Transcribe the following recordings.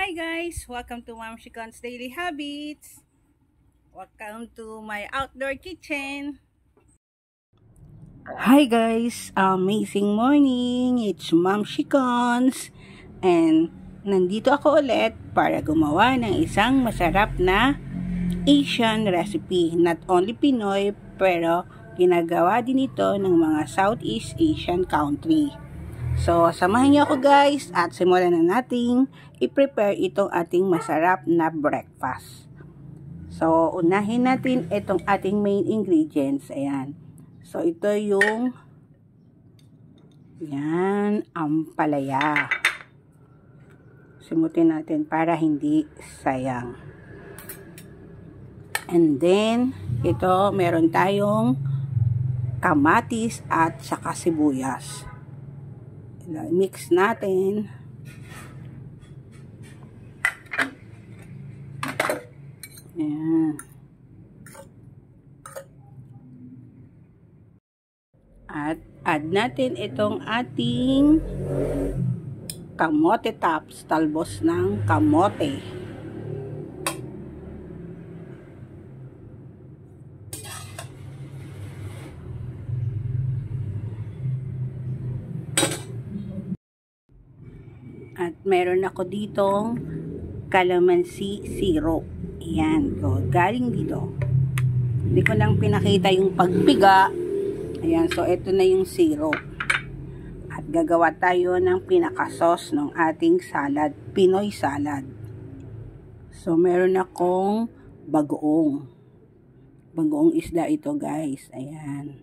Hi guys! Welcome to Ma'am Shikon's Daily Habits. Welcome to my outdoor kitchen. Hi guys! Amazing morning! It's Ma'am Shikon's and nandito ako ulit para gumawa ng isang masarap na Asian recipe. Not only Pinoy pero ginagawa din ito ng mga Southeast Asian country. So, samahan niyo ako guys at simulan na nating i-prepare itong ating masarap na breakfast. So, unahin natin itong ating main ingredients. Ayan. So, ito yung ampalaya. Simutin natin para hindi sayang. And then, ito meron tayong kamatis at saka sibuyas. Mix natin. Ayan. At add natin itong ating kamote tops, talbos ng kamote. At meron ako ditong calamansi syrup. Ayan. So, galing dito. Hindi ko lang pinakita yung pagpiga. Ayan. So, ito na yung syrup. At gagawa tayo ng pinaka-sauce ng ating salad. Pinoy salad. So, meron akong bagoong. Bagoong isda ito, guys. Ayan.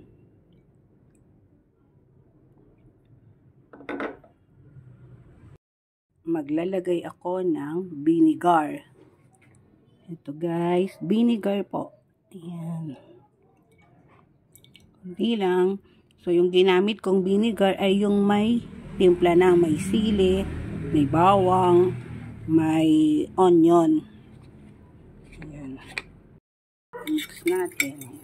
Maglalagay ako ng vinegar. Ito guys, vinegar po. Ayan. Hindi lang. So, yung ginamit kong vinegar ay yung may timpla na, may sili, may bawang, may onion. Ayan. Mix natin.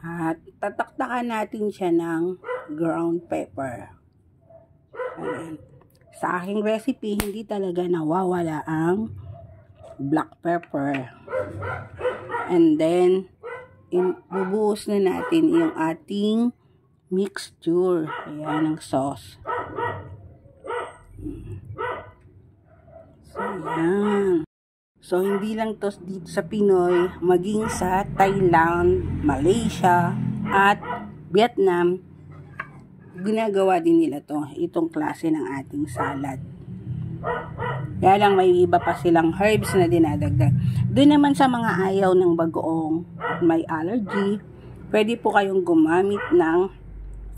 At tataktakan natin siya ng ground pepper. Ayan. Sa aking recipe, hindi talaga nawawala ang black pepper. And then, bubuhos na natin yung ating mixture. Ayan ang sauce. So, ayan. So, hindi lang to dito sa Pinoy, maging sa Thailand, Malaysia, at Vietnam, ginagawa din nila to, itong klase ng ating salad. Kaya lang may iba pa silang herbs na dinadagdag. Doon naman sa mga ayaw ng bagoong, may allergy, pwede po kayong gumamit ng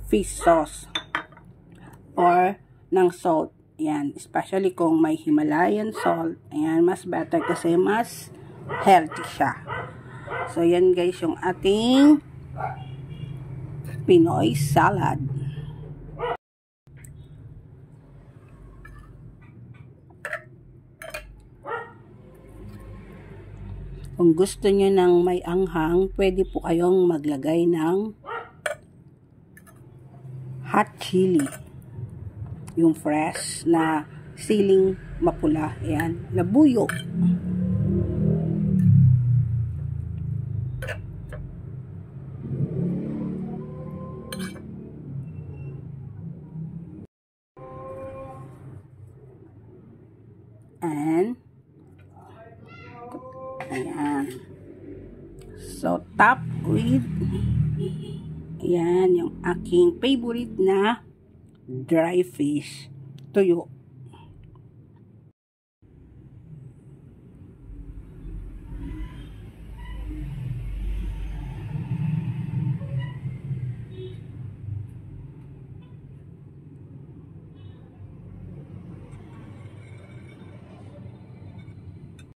fish sauce or ng salt. Yan, especially kung may Himalayan salt. Ayan, mas better kasi mas healthy siya. So, yan guys yung ating Pinoy salad. Kung gusto nyo ng may anghang, pwede po kayong maglagay ng hot chili. Yung fresh na siling mapula. Ayan. Labuyo. And ayan. So, top with ayan, yung aking favorite na dry fish, tuyo.